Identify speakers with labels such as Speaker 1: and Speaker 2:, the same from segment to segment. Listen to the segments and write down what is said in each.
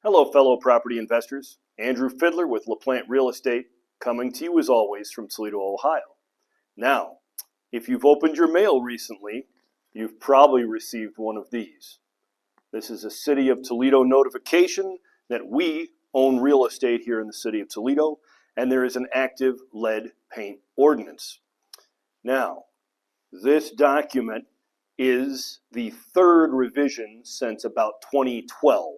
Speaker 1: Hello, fellow property investors. Andrew Fidler with LaPlante Real Estate, coming to you as always from Toledo, Ohio. Now, if you've opened your mail recently, you've probably received one of these. This is a City of Toledo notification that we own real estate here in the City of Toledo, and there is an active lead paint ordinance. Now, this document is the third revision since about 2012.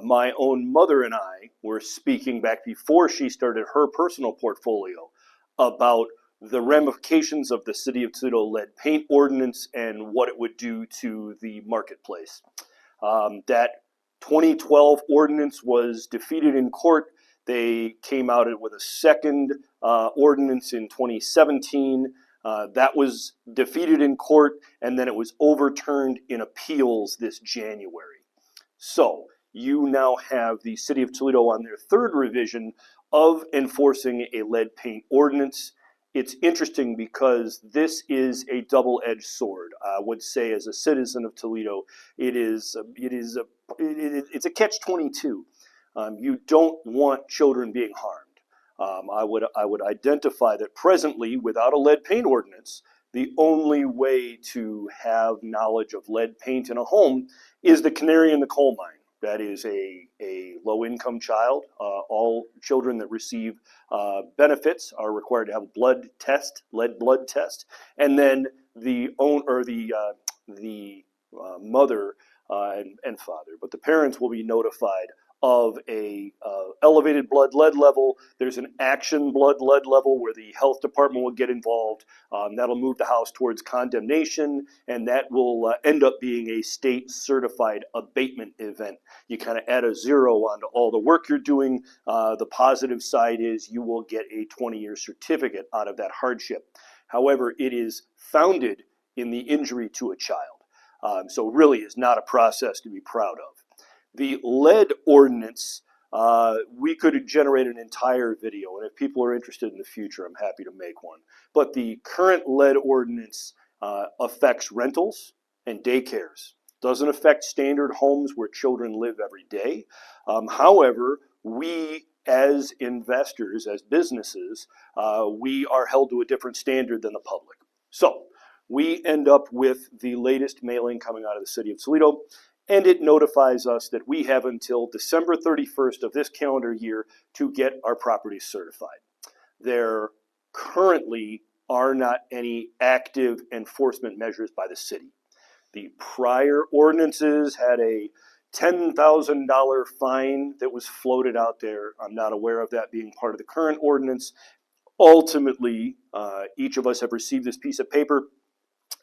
Speaker 1: My own mother and I were speaking back before she started her personal portfolio about the ramifications of the City of Toledo lead paint ordinance and what it would do to the marketplace. That 2012 ordinance was defeated in court. They came out with a second ordinance in 2017. That was defeated in court, and then it was overturned in appeals this January. So you now have the City of Toledo on their third revision of enforcing a lead paint ordinance. It's interesting because this is a double-edged sword. I would say, as a citizen of Toledo, it's a catch-22. You don't want children being harmed. I would identify that presently, without a lead paint ordinance, the only way to have knowledge of lead paint in a home is the canary in the coal mine. That is a low-income child. All children that receive benefits are required to have a lead blood test, and then the mother and father, but the parents will be notified of a elevated blood lead level. There's an action blood lead level where the health department will get involved. That'll move the house towards condemnation, and that will end up being a state certified abatement event. You kind of add a zero onto all the work you're doing. The positive side is you will get a 20-year certificate out of that hardship. However, it is founded in the injury to a child. So really is not a process to be proud of. The lead ordinance, we could generate an entire video, and if people are interested in the future, I'm happy to make one. But the current lead ordinance affects rentals and daycares. Doesn't affect standard homes where children live every day. However, we as investors, as businesses, we are held to a different standard than the public. So we end up with the latest mailing coming out of the City of Toledo, and it notifies us that we have until December 31st of this calendar year to get our properties certified. There currently are not any active enforcement measures by the city. The prior ordinances had a $10,000 fine that was floated out there. I'm not aware of that being part of the current ordinance. Ultimately, each of us have received this piece of paper,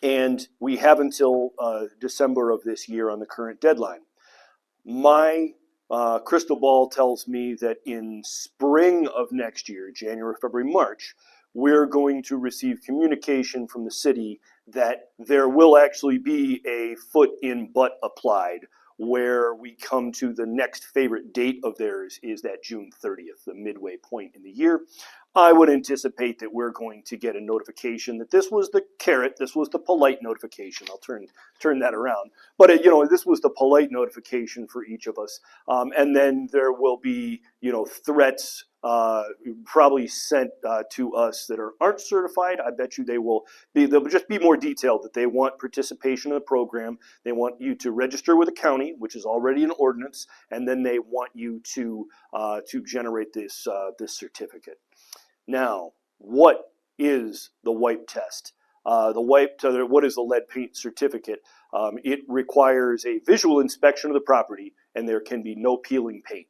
Speaker 1: and we have until December of this year on the current deadline. My crystal ball tells me that in spring of next year, January, February, March, we're going to receive communication from the city that there will actually be a foot in butt applied, where we come to the next favorite date of theirs is that June 30th, the midway point in the year. I would anticipate that we're going to get a notification that this was the carrot, this was the polite notification. I'll turn that around. But this was the polite notification for each of us. And then there will be threats probably sent to us that aren't certified. I bet you they'll just be more detailed, that they want participation in the program. They want you to register with the county, which is already an ordinance, and then they want you to generate this certificate. Now, what is the wipe test? What is the lead paint certificate? It requires a visual inspection of the property, and there can be no peeling paint.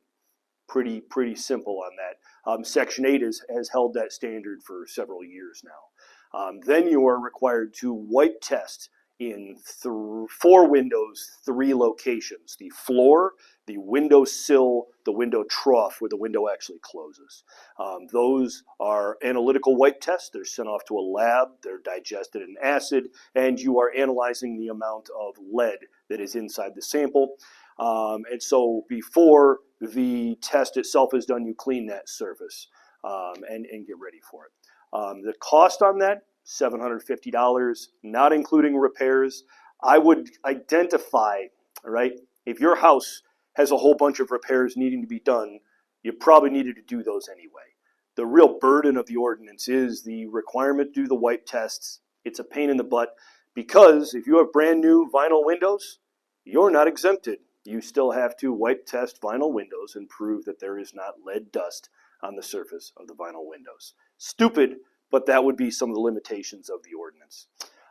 Speaker 1: Pretty simple on that. Section 8 has held that standard for several years now. Then you are required to wipe test in 4 windows, 3 locations: the floor, the window sill, the window trough where the window actually closes. Those are analytical wipe tests. They're sent off to a lab. They're digested in acid, and you are analyzing the amount of lead that is inside the sample. And so before the test itself is done, you clean that surface and get ready for it. The cost on that, $750, not including repairs. I would identify, right, if your house has a whole bunch of repairs needing to be done, you probably needed to do those anyway. The real burden of the ordinance is the requirement to do the wipe tests. It's a pain in the butt because if you have brand new vinyl windows, you're not exempted. You still have to wipe test vinyl windows and prove that there is not lead dust on the surface of the vinyl windows. Stupid, but that would be some of the limitations of the ordinance.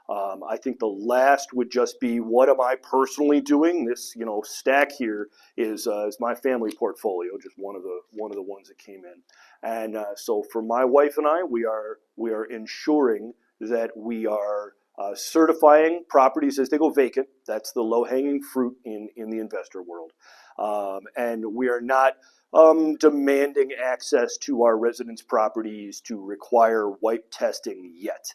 Speaker 1: I think the last would just be, what am I personally doing? This, stack here is my family portfolio, just one of the ones that came in. And so for my wife and I, we are ensuring that we are certifying properties as they go vacant. That's the low-hanging fruit in the investor world. And we are not demanding access to our residents' properties to require wipe testing yet.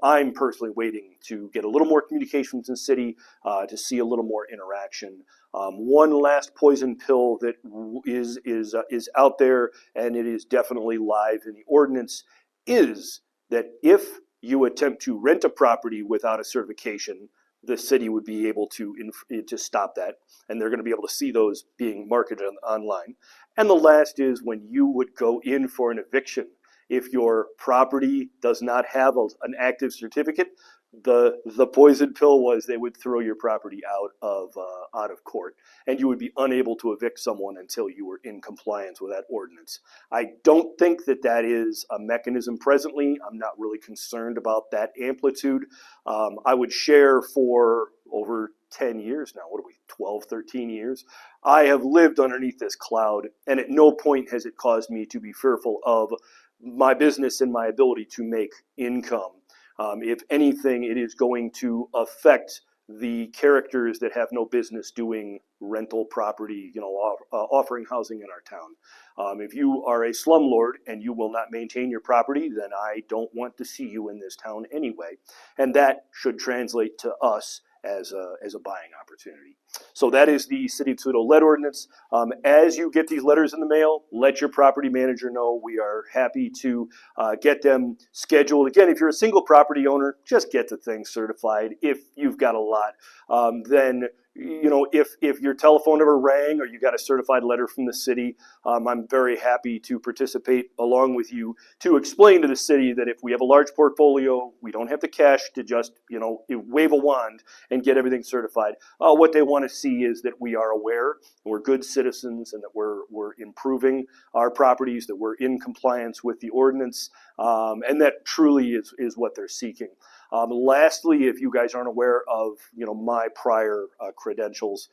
Speaker 1: I'm personally waiting to get a little more communication from the city, to see a little more interaction. One last poison pill that is out there, and it is definitely live in the ordinance, is that if you attempt to rent a property without a certification, the city would be able to stop that, and they're going to be able to see those being marketed online. And the last is when you would go in for an eviction. If your property does not have an active certificate, the poison pill was they would throw your property out of court, and you would be unable to evict someone until you were in compliance with that ordinance. I don't think that is a mechanism presently. I'm not really concerned about that amplitude. I would share for over 10 years now, what are we, 12, 13 years? I have lived underneath this cloud, and at no point has it caused me to be fearful of my business and my ability to make income. If anything, it is going to affect the characters that have no business doing rental property, offering housing in our town. If you are a slumlord and you will not maintain your property, then I don't want to see you in this town anyway. And that should translate to us as a buying opportunity. So that is the City of Toledo lead ordinance. As you get these letters in the mail, let your property manager know. We are happy to get them scheduled. Again, if you're a single property owner, just get the thing certified. If you've got a lot, then if your telephone ever rang or you got a certified letter from the city, I'm very happy to participate along with you to explain to the city that if we have a large portfolio, we don't have the cash to just, wave a wand and get everything certified. What they want to see is that we are aware, we're good citizens, and that we're improving our properties, that we're in compliance with the ordinance, and that truly is what they're seeking. Lastly, if you guys aren't aware of my prior credentials,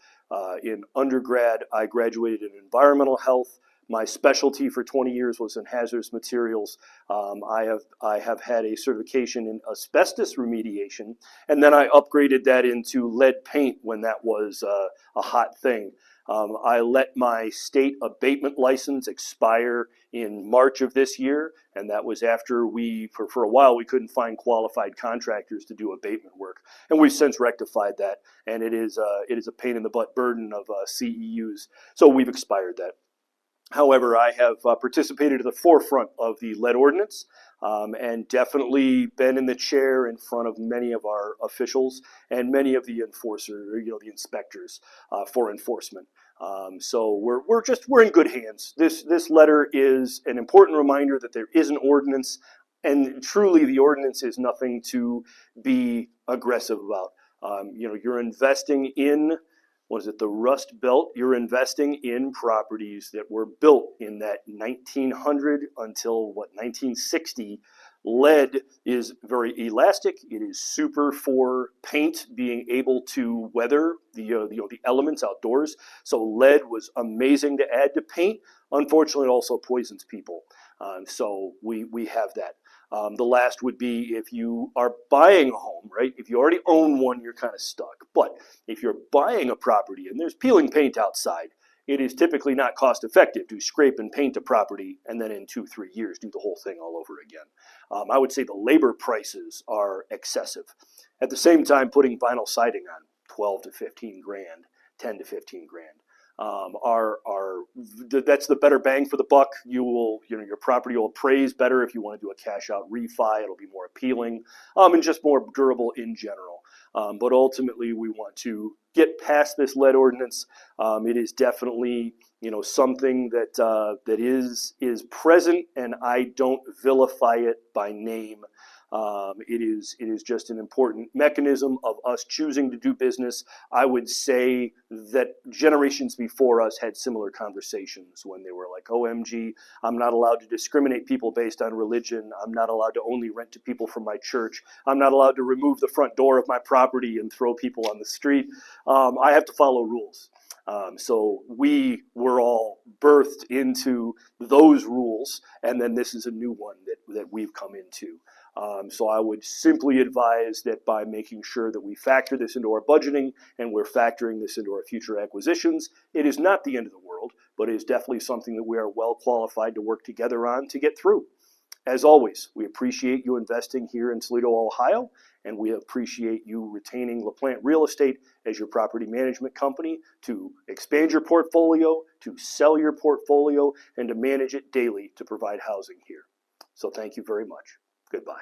Speaker 1: in undergrad, I graduated in environmental health. My specialty for 20 years was in hazardous materials. I have had a certification in asbestos remediation, and then I upgraded that into lead paint when that was a hot thing. I let my state abatement license expire in March of this year, and that was after for a while, we couldn't find qualified contractors to do abatement work. And we've since rectified that, and it is a pain in the butt burden of CEUs, so we've expired that. However, I have participated at the forefront of the lead ordinance, and definitely been in the chair in front of many of our officials and many of the the inspectors for enforcement. So we're in good hands. This letter is an important reminder that there is an ordinance, and truly the ordinance is nothing to be aggressive about. You're investing in, the Rust Belt? You're investing in properties that were built in that 1900 until 1960. Lead is very elastic. It is super for paint being able to weather the elements outdoors. So lead was amazing to add to paint. Unfortunately, it also poisons people. So we have that. The last would be if you are buying a home, right? If you already own one, you're kind of stuck. But if you're buying a property and there's peeling paint outside, it is typically not cost effective to scrape and paint a property and then in 2-3 years do the whole thing all over again. I would say the labor prices are excessive. At the same time, putting vinyl siding on 12 to 15 grand, 10 to 15 grand. That's the better bang for the buck. Your property will appraise better if you want to do a cash out refi. It'll be more appealing, and just more durable in general. But ultimately, we want to get past this lead ordinance. It is definitely, something that is present, and I don't vilify it by name. It is just an important mechanism of us choosing to do business. I would say that generations before us had similar conversations when they were like, OMG, I'm not allowed to discriminate people based on religion. I'm not allowed to only rent to people from my church. I'm not allowed to remove the front door of my property and throw people on the street. I have to follow rules. So we were all birthed into those rules, and then this is a new one that we've come into. So I would simply advise that by making sure that we factor this into our budgeting and we're factoring this into our future acquisitions, it is not the end of the world, but it is definitely something that we are well qualified to work together on to get through. As always, we appreciate you investing here in Toledo, Ohio, and we appreciate you retaining LaPlante Real Estate as your property management company to expand your portfolio, to sell your portfolio, and to manage it daily to provide housing here. So thank you very much. Goodbye.